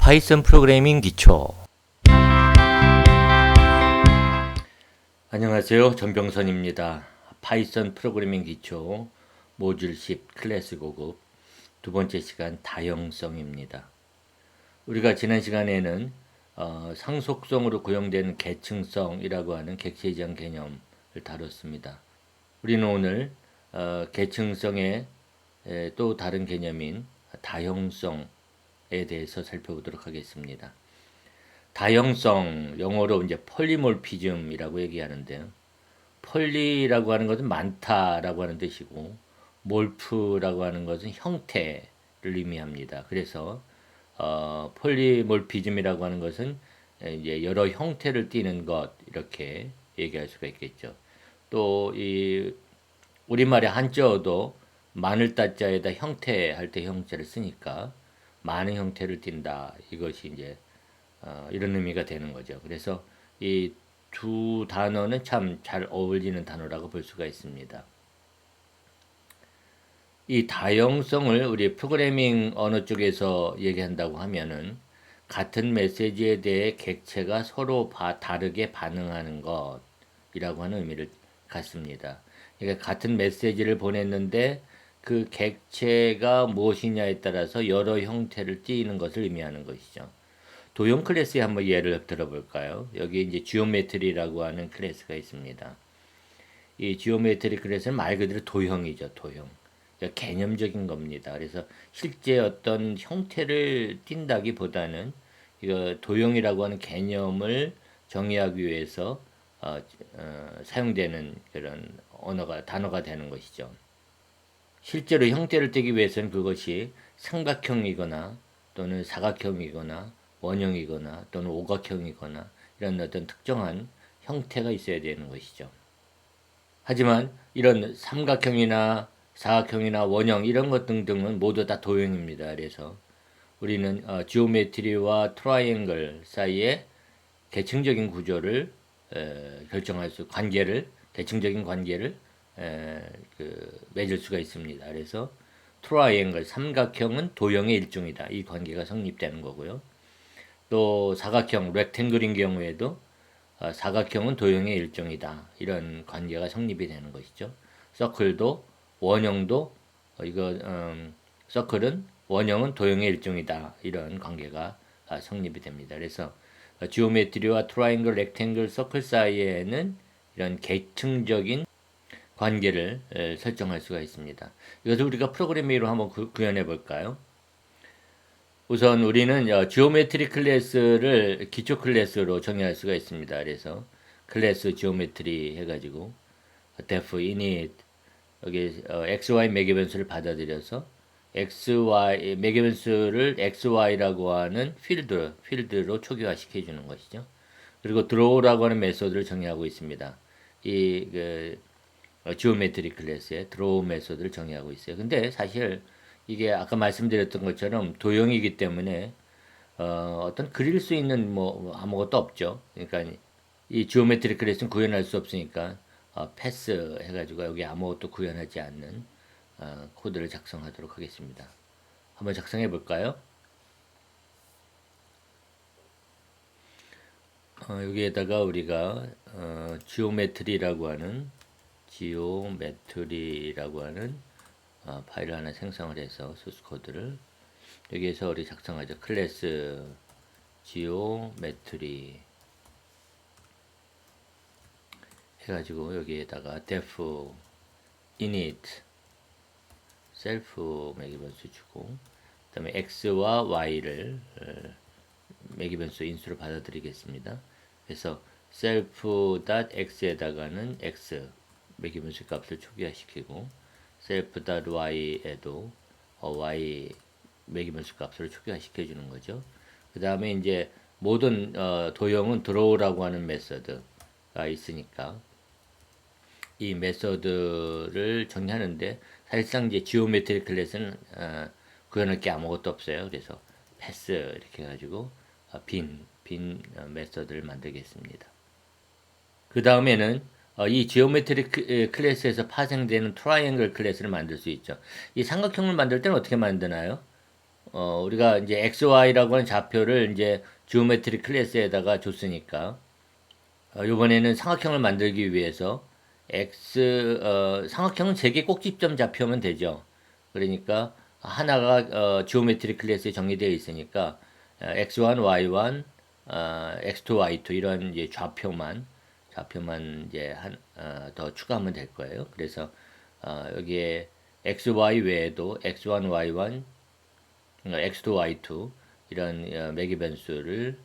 파이썬 프로그래밍 기초. 안녕하세요. 전병선입니다. 파이썬 프로그래밍 기초 모듈 10 클래스 고급 두 번째 시간 다형성입니다. 우리가 지난 시간에는 상속성으로 구형되는 계층성이라고 하는 객체에 대한 개념을 다뤘습니다. 우리는 오늘 계층성의 또 다른 개념인 다형성에 대해서 살펴보도록 하겠습니다. 다형성, 영어로 이제 폴리몰피즘이라고 얘기하는데요. 폴리라고 하는 것은 많다라고 하는 뜻이고, 몰프라고 하는 것은 형태를 의미합니다. 그래서 폴리몰피즘이라고 하는 것은 이제 여러 형태를 띠는 것 이렇게 얘기할 수가 있겠죠. 또 이 우리말의 한자어도 많을 따자에다 형태 할 때 형태를 쓰니까 많은 형태를 띈다. 이것이 이제 이런 의미가 되는 거죠. 그래서 이 두 단어는 참 잘 어울리는 단어라고 볼 수가 있습니다. 이 다형성을 우리 프로그래밍 언어 쪽에서 얘기한다고 하면은 같은 메시지에 대해 객체가 서로 다르게 반응하는 것이라고 하는 의미를 갖습니다. 그러니까 같은 메시지를 보냈는데 그 객체가 무엇이냐에 따라서 여러 형태를 띠는 것을 의미하는 것이죠. 도형 클래스에 한번 예를 들어볼까요? 여기 이제 지오메트리라고 하는 클래스가 있습니다. 이 지오메트리 클래스는 말 그대로 도형이죠, 도형. 그러니까 개념적인 겁니다. 그래서 실제 어떤 형태를 띈다기보다는 이거 도형이라고 하는 개념을 정의하기 위해서 사용되는 그런 단어가 되는 것이죠. 실제로 형태를 띠기 위해서는 그것이 삼각형이거나 또는 사각형이거나 원형이거나 또는 오각형이거나 이런 어떤 특정한 형태가 있어야 되는 것이죠. 하지만 이런 삼각형이나 사각형이나 원형 이런 것 등등은 모두 다 도형입니다. 그래서 우리는 지오메트리와 트라이앵글 사이에 계층적인 구조를 결정할 수 계층적인 관계를 맺을 수가 있습니다. 그래서 트라이앵글 삼각형은 도형의 일종이다. 이 관계가 성립되는 거고요. 또 사각형 렉탱글인 경우에도 사각형은 도형의 일종이다. 이런 관계가 성립이 되는 것이죠. 서클도 원형도 서클은 원형은 도형의 일종이다. 이런 관계가 성립이 됩니다. 그래서 지오메트리와 트라이앵글, 렉탱글, 서클 사이에는 이런 계층적인 관계를 설정할 수가 있습니다. 이것을 우리가 프로그래밍으로 한번 구현해 볼까요? 우선 우리는 지오메트리 클래스를 기초 클래스로 정의할 수가 있습니다. 그래서 클래스 지오메트리 해가지고 def init 여기 xy 매개변수를 받아들여서 xy 매개변수를 xy라고 하는 필드로 초기화시켜 주는 것이죠. 그리고 draw라고 하는 메소드를 정의하고 있습니다. 이 지오메트리 클래스의 draw 메소드를 정의하고 있어요. 근데 사실 이게 아까 말씀드렸던 것처럼 도형이기 때문에 어떤 그릴 수 있는 뭐 아무것도 없죠. 그러니까 이 지오메트리 클래스는 구현할 수 없으니까 패스 해가지고 여기 아무것도 구현하지 않는 코드를 작성하도록 하겠습니다. 한번 작성해 볼까요? 여기에다가 우리가 지오메트리라고 하는 파일을 하나 생성을 해서 소스 코드를 여기에서 우리 작성하죠. 클래스 지오메트리 해가지고 여기에다가 def init 셀프 매개변수 주고 그 다음에 x와 y를 매개변수 인수를 받아들이겠습니다. 그래서 self.x에다가는 x 매개변수 값을 초기화시키고 self.y에도 y 매개변수 값을 초기화시켜 주는 거죠. 그 다음에 이제 모든 도형은 draw라고 하는 메서드가 있으니까 이 메서드를 정의하는데 사실상 이제 지오메트리 클래스는 구현할 게 아무것도 없어요. 그래서 패스 이렇게 해가지고 빈 메서드를 만들겠습니다. 그 다음에는 이 지오메트리 클래스에서 파생되는 트라이앵글 클래스를 만들 수 있죠. 이 삼각형을 만들 때는 어떻게 만드나요? 우리가 이제 XY라고 하는 좌표를 이제 지오메트리 클래스에다가 줬으니까 이번에는 삼각형을 만들기 위해서 삼각형은 3개 꼭지점 좌표면 되죠. 그러니까 하나가 지오메트리 클래스에 정리되어 있으니까 x1, y1, x2, y2 이런 이제 좌표만 이제 더 추가하면 될 거예요. 그래서 여기에 xy 외에도 x1, y1, x2, y2 이런 매개 변수를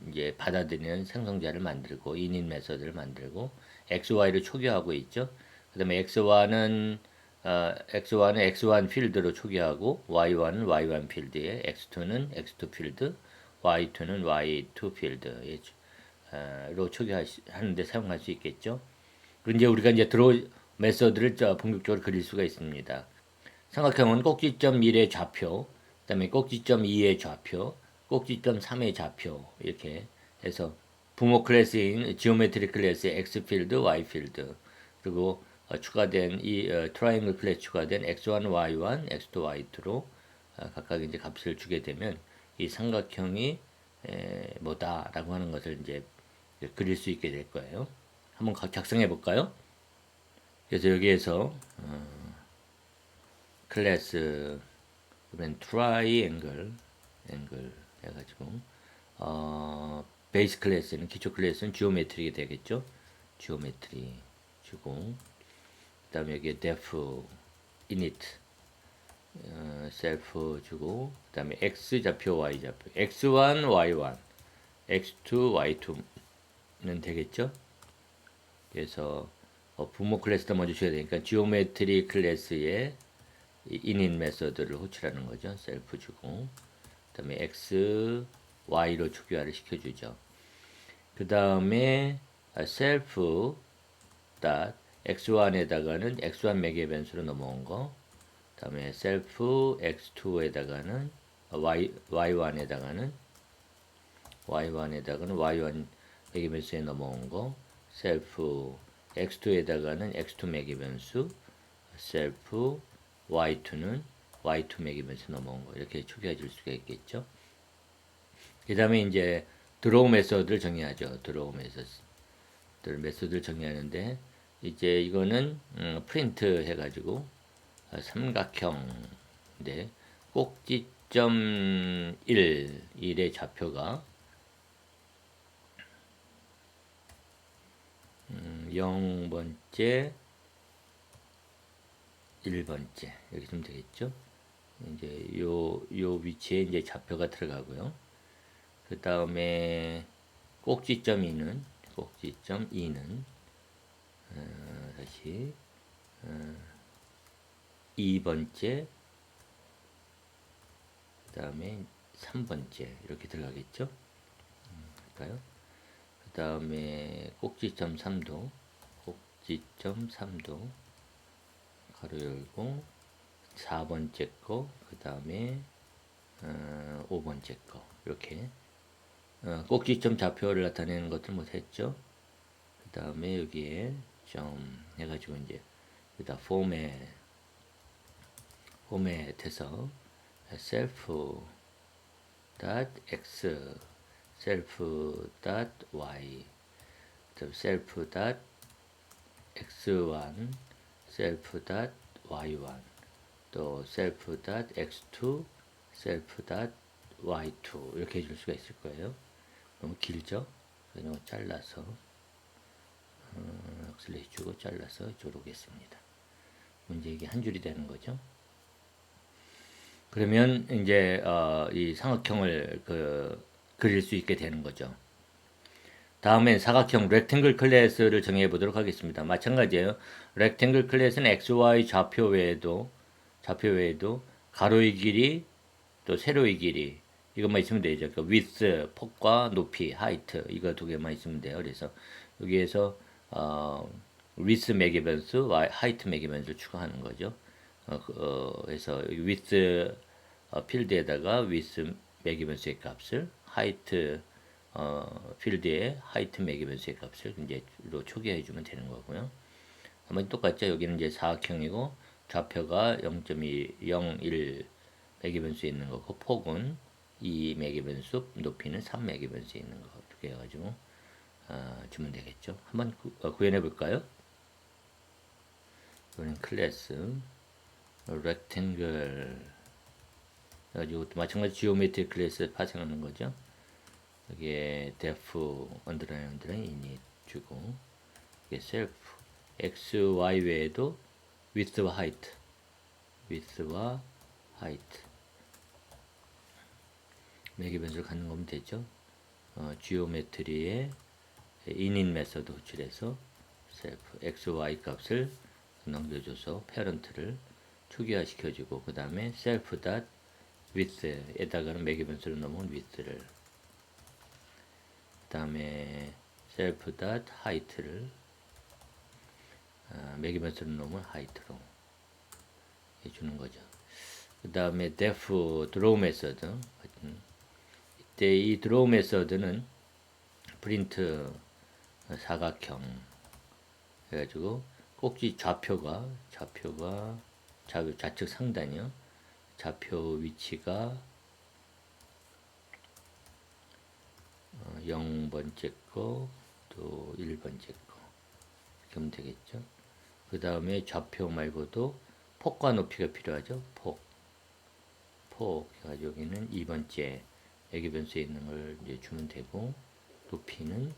이제 받아들이는 생성자를 만들고 인인 메서드를 만들고 xy를 초기화하고 있죠. 그다음에 x1은 x1 필드로 초기화하고 y1은 y1 필드에 x2는 x2 필드, y2는 y2 필드로 초기화하는데 사용할 수 있겠죠. 이제 우리가 이제 드로우 메서드를 본격적으로 그릴 수가 있습니다. 삼각형은 꼭지점 1의 좌표, 그다음에 꼭지점 2의 좌표, 꼭지점 3의 좌표 이렇게 해서 부모 클래스인 지오메트리 클래스의 x 필드, y 필드 그리고 추가된 이 트라이앵글 클래스 추가된 x1, y1, x2, y2로 각각 이제 값을 주게 되면 이 삼각형이 뭐다라고 하는 것을 이제 그릴 수 있게 될 거예요. 한번 작성해 볼까요? 그래서 여기에서 클래스 그러면 트라이앵글 해가지고 베이스 클래스는 기초 클래스는 지오메트리가 되겠죠. 지오메트리 주고 그다음에 여기에 def init 셀프 주고 그다음에 x 좌표 y 좌표 x1 y1 x2 y2는 되겠죠. 그래서 부모 클래스도 먼저 줘야 되니까 지오메트리 클래스에 init 메서드를 호출하는 거죠. 셀프 주고 그다음에 x y로 초기화를 시켜주죠. 그 다음에 셀프 닷 x1에다가는 x1 매개 변수로 넘어온 거, 그 다음에 셀프 x2에다가는 y1에다가는 y1 매개 변수에 넘어온 거, 셀프 x2에다가는 x2 매개 변수, 셀프 y2는 y2 매개 변수 넘어온 거 이렇게 초기화 줄 수가 있겠죠. 그 다음에 이제 드로우 메서드를 정의하죠. 드로우 메서드를 정의하는데 이제 이거는 프린트 해가지고 삼각형인데 꼭지점 1의 좌표가 0번째 1번째 이렇게 좀 되겠죠. 이제 요 위치에 이제 좌표가 들어가고요. 그 다음에 꼭지점 2는 다시 2번째 그 다음에 3번째 이렇게 들어가겠죠. 할까요? 그 다음에 꼭지점 3도 가로 열고 4번째 거 그 다음에 5번째 거 이렇게 꼭지점 좌표를 나타내는 것들 못했죠. 그 다음에 여기에 좀 해가지고 이제 여기다 포맷해서 self x self y self x1 self y1 또 self x2 self y2 이렇게 해줄 수가 있을 거예요. 너무 길죠? 그냥 잘라서 슬래시 주고 잘라서 이쪽으로 오겠습니다. 이제 이게 한 줄이 되는 거죠. 그러면 이제 이 삼각형을 그릴 수 있게 되는 거죠. 다음엔 사각형 렉탱글 클래스를 정해 보도록 하겠습니다. 마찬가지예요. 렉탱글 클래스는 XY 좌표 외에도 가로의 길이 또 세로의 길이 이것만 있으면 되죠. 그 width 폭과 높이 height 이거 두 개만 있으면 돼요. 그래서 여기에서 width 매개 변수, height 매개 변수를 추가하는 거죠. 그래서 width 필드에다가 width 매개 변수의 값을 height 필드에 height 매개 변수의 값을 이제로 초기화해 주면 되는 거고요. 한번 똑같죠. 여기는 이제 사각형이고 좌표가 0.01 매개 변수에 있는 거고, 폭은 2 매개 변수, 높이는 3 매개 변수에 있는 거 두 개 해가지고 주면 되겠죠. 한번 구현해 볼까요? 이거는 클래스 rectangle 해가지고 마찬가지 지오메트리 클래스 파생하는 거죠. 여기에 def underline init 주고, 이게 self x, y 외에도 width와 height 매개 변수를 갖는 거면 되죠. 지오메트리에 init 메서드 호출해서 self x, y 값을 넘겨줘서 페런트를 초기화시켜주고, 그 다음에 self dot width에다가는 매개 변수를 넣으면 width를, 그 다음에 self dot height를 매개 변수를 넣으면 height로 해주는 거죠. 그 다음에 def draw 메서드, 이때 이 draw 메서드는 프린트 사각형 해가지고 꼭지 좌표가 좌측 상단이요. 좌표 위치가 0번째 거, 또 1번째 거 이렇게 하면 되겠죠. 그 다음에 좌표 말고도 폭과 높이가 필요하죠. 폭 해가지고 여기는 2번째 매개 변수에 있는 걸 이제 주면 되고, 높이는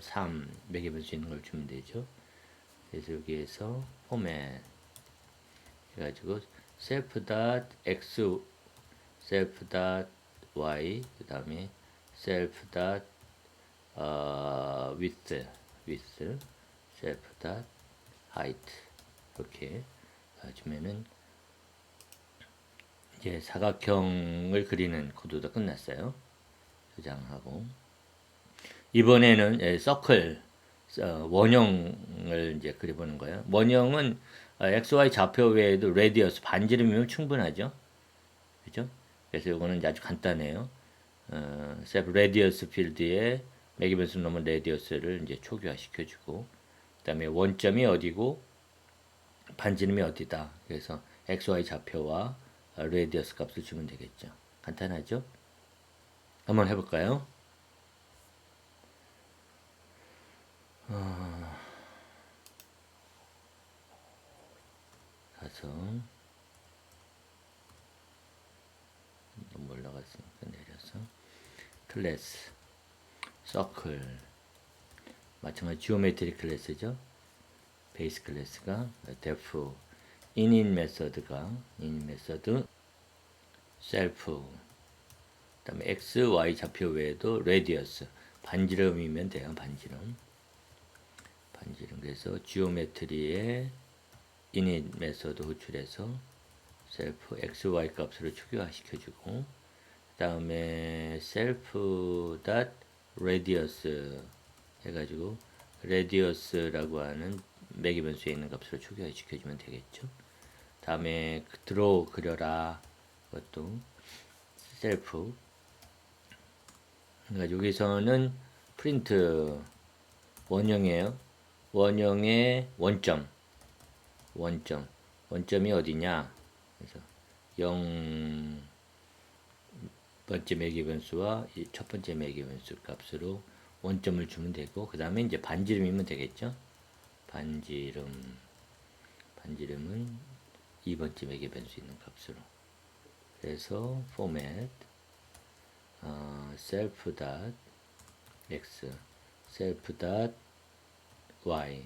3 매개 변수에 있는 걸 주면 되죠. 그래서 여기에서 포맷 해가지고 self.x, self.y, 그 다음에 self.width, self.height 이렇게 주면은 이제 사각형을 그리는 코드도 끝났어요. 저장하고, 이번에는 서클 원형을 이제 그려보는 거예요. 원형은 XY 좌표 외에도 레디어스 반지름이면 충분하죠. 그죠? 그래서 이거는 아주 간단해요. 셀프 레디어스 필드에 매개 변수 넣으면 레디어스를 이제 초기화 시켜주고, 그다음에 원점이 어디고 반지름이 어디다. 그래서 XY 좌표와 레디어스 값을 주면 되겠죠. 간단하죠? 한번 해볼까요? 가서 너무 올라갔으니까 내려서 클래스 서클, 마찬가지 지오메트리 클래스죠. 베이스 클래스가 def init 메서드가 init 메서드 self, 그다음에 x, y 좌표 외에도 radius 반지름이면 돼요. 반지름. 그래서 지오메트리에 init 메서드 호출해서 self x, y 값으로 초기화 시켜주고, 그 다음에 self dot radius 해가지고 radius라고 하는 매개 변수에 있는 값으로 초기화 시켜주면 되겠죠. 다음에 draw 그려라, 그것도 self 해가지고 여기서는 프린트 원형이에요. 원형의 원점이 어디냐. 그래서 0번째 매개 변수와 첫 번째 매개 변수 값으로 원점을 주면 되고, 그 다음에 이제 반지름이면 되겠죠. 반지름은 2번째 매개 변수 있는 값으로. 그래서 format self dot x, self dot y,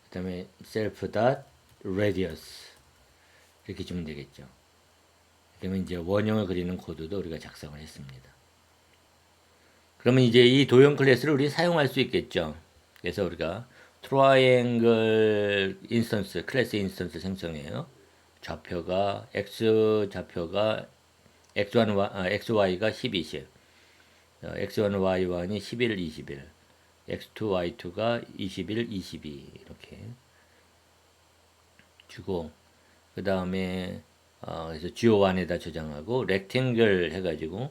그 다음에 self dot radius 이렇게 주면 되겠죠. 그러면 이제 원형을 그리는 코드도 우리가 작성을 했습니다. 그러면 이제 이 도형 클래스를 우리 사용할 수 있겠죠. 그래서 우리가 트라이앵글 인스턴스, 클래스 인스턴스 생성해요. 좌표가 x좌표가 xy가 10, 20, x1, y1이 11, 21, x2, y2가 21, 22 이렇게 주고, 그 다음에 그래서 GO1에다 저장하고 렉탱글 해가지고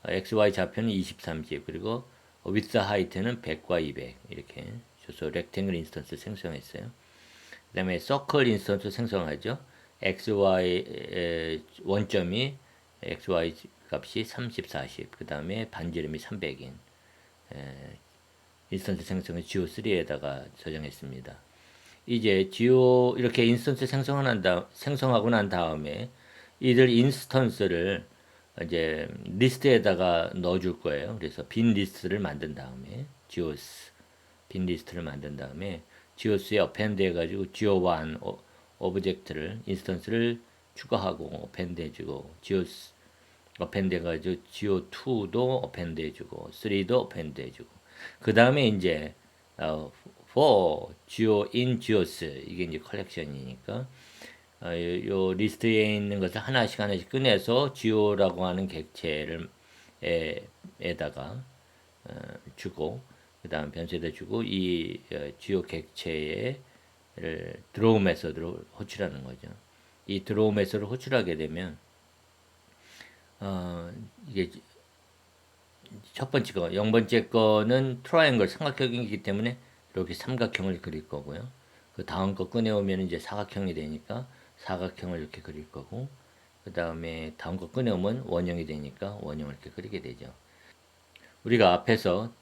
XY 좌표는 20, 30, 그리고 width height는 100과 200 이렇게 줘서 렉탱글 인스턴스 생성했어요. 그 다음에 서클 인스턴스 생성하죠. xy 원점이 xy 값이 30, 40, 그 다음에 반지름이 300인 인스턴스 생성을 GEO3에다가 저장했습니다. 이제 GEO 이렇게 인스턴스 생성하고 난 다음에 이들 인스턴스를 이제 리스트에다가 넣어줄 거예요. 그래서 빈 리스트를 만든 다음에 GEOS 빈 리스트를 만든 다음에 GEOS에 append 해가지고 GEO1 오브젝트를 인스턴스를 추가하고 append 해주고 GEOS append 해가지고 GEO2도 append 해주고 3도 append 해주고 그 다음에 이제 for geo in geos 이게 이제 컬렉션이니까 요 리스트에 있는 것을 하나씩 꺼내서 geo라고 하는 객체를 에다가 주고 그 다음 변수에다 주고 이 geo 객체를 드로우 메서드로 호출하는 거죠. 이 드로우 메서드를 호출하게 되면 이게 첫 번째 거, 0번째 거는 트라이앵글 삼각형이기 때문에 이렇게 삼각형을 그릴 거고요. 그 다음 거 꺼내오면 이제 사각형이 되니까 사각형을 이렇게 그릴 거고, 그 다음에 다음 거 꺼내오면 원형이 되니까 원형을 이렇게 그리게 되죠. 우리가 앞에서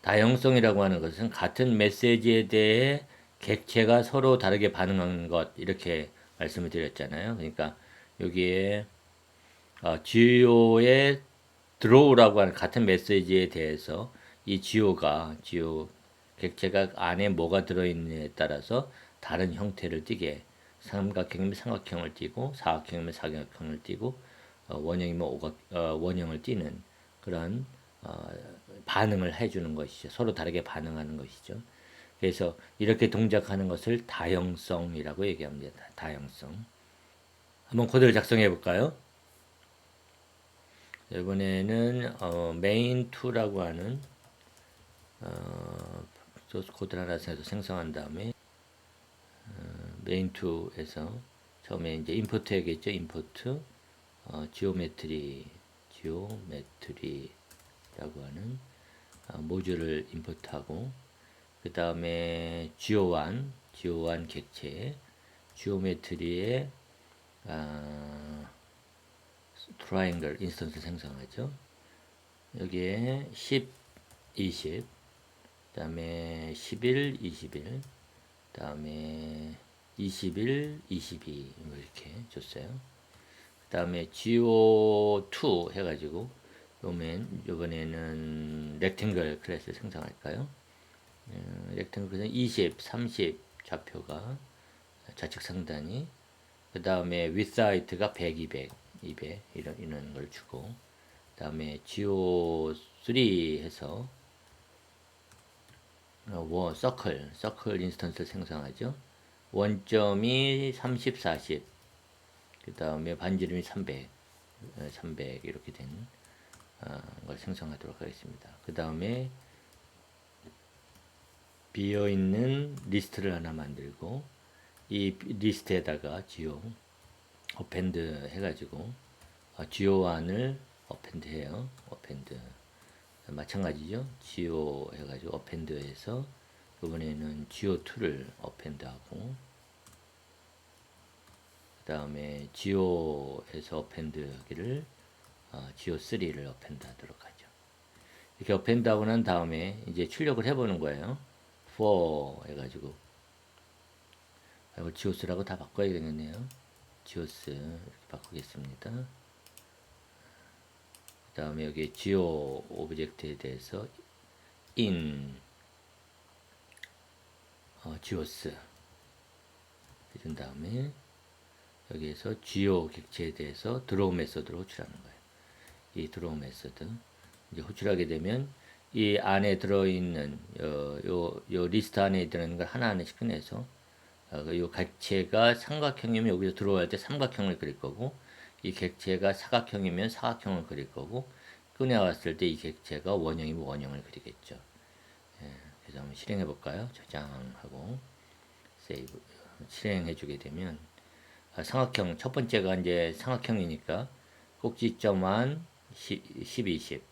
다형성이라고 하는 것은 같은 메시지에 대해 객체가 서로 다르게 반응하는 것, 이렇게 말씀을 드렸잖아요. 그러니까 여기에 GEO의 드로우라고 하는 같은 메시지에 대해서 이 GEO 객체가 안에 뭐가 들어있느냐에 따라서 다른 형태를 띠게 삼각형이면 삼각형을 띠고 사각형이면 사각형을 띠고 원형이면 원형을 띠는 그런 반응을 해주는 것이죠. 서로 다르게 반응하는 것이죠. 그래서 이렇게 동작하는 것을 다형성이라고 얘기합니다. 다형성. 한번 코드를 작성해 볼까요? 이번에는 main2라고 하는 소스 코드를 하나 해서 생성한 다음에 main2에서 처음에 이제 임포트해야겠죠. 임포트 지오메트리라고 하는 모듈을 임포트하고 그 다음에 GEO1 객체 지오메트리의 트라이앵글 인스턴스 생성하죠. 여기에 10, 20, 그 다음에 11, 21, 그 다음에 21, 22 이렇게 줬어요. 그 다음에 GO2 해가지고 요번에는 렉탱글 클래스 생성할까요? 렉탱글 클래스 20, 30 좌표가 좌측 상단이 그 다음에 width height가 100, 200 이런 걸 주고 그 다음에 GO3 해서 서클 인스턴스를 생성하죠. 원점이 30, 40 그 다음에 반지름이 300 이렇게 된 걸 생성하도록 하겠습니다. 그 다음에 비어있는 리스트를 하나 만들고 이 리스트에다가 GEO 어펜드 해가지고 GEO1을 어펜드 해요. 어펜드 마찬가지죠. GEO 해가지고 어펜드 해서 이번에는 GEO2를 어펜드 하고 그 다음에 GEO에서 어펜드 하기를 GEO3를 어펜드 하도록 하죠. 이렇게 어펜드 하고 난 다음에 이제 출력을 해보는 거예요. for 해가지고 이걸 GEOS라고 다 바꿔야 되겠네요. GEOS 이렇게 바꾸겠습니다. 그 다음에 여기 GEO 오브젝트에 대해서 in GEOS 해준 다음에 여기에서 GEO 객체에 대해서 드로우 메서드로 호출하는 거예요. 이 드로우 메서드 이제 호출하게 되면 이 안에 들어있는 요 리스트 안에 들어있는 걸 하나하나씩 꺼내서 이 객체가 삼각형이면 여기서 들어갈 때 삼각형을 그릴 거고 이 객체가 사각형이면 사각형을 그릴 거고 꺼내왔을 때 이 객체가 원형이면 원형을 그리겠죠. 그래서 한번 실행해 볼까요? 저장하고 세이브 실행해 주게 되면 삼각형 첫 번째가 이제 삼각형이니까 꼭지점 1 10, 20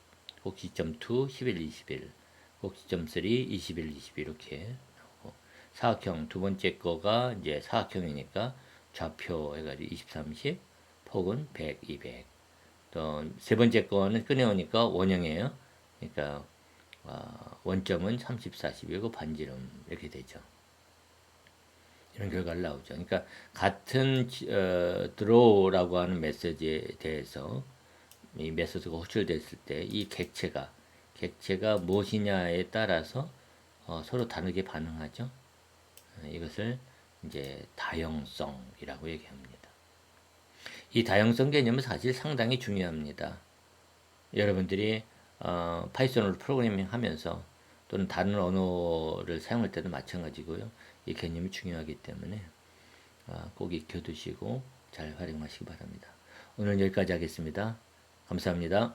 꼭지점 2 11, 21 꼭지점 3 21, 22 이렇게 나오고 사각형 두 번째 거가 이제 사각형이니까 좌표 해가지고 20, 30, 폭은 100, 200. 또 세 번째 거는 꺼내오니까 원형이에요. 그러니까 원점은 30, 40이고 반지름 이렇게 되죠. 이런 결과를 나오죠. 그러니까 같은 draw라고 하는 메시지에 대해서 이 메소드가 호출됐을 때 이 객체가 무엇이냐에 따라서 서로 다르게 반응하죠. 이것을 이제 다형성이라고 얘기합니다. 이 다형성 개념은 사실 상당히 중요합니다. 여러분들이 파이썬으로 프로그래밍 하면서 또는 다른 언어를 사용할 때도 마찬가지고요. 이 개념이 중요하기 때문에 꼭 익혀두시고 잘 활용하시기 바랍니다. 오늘 여기까지 하겠습니다. 감사합니다.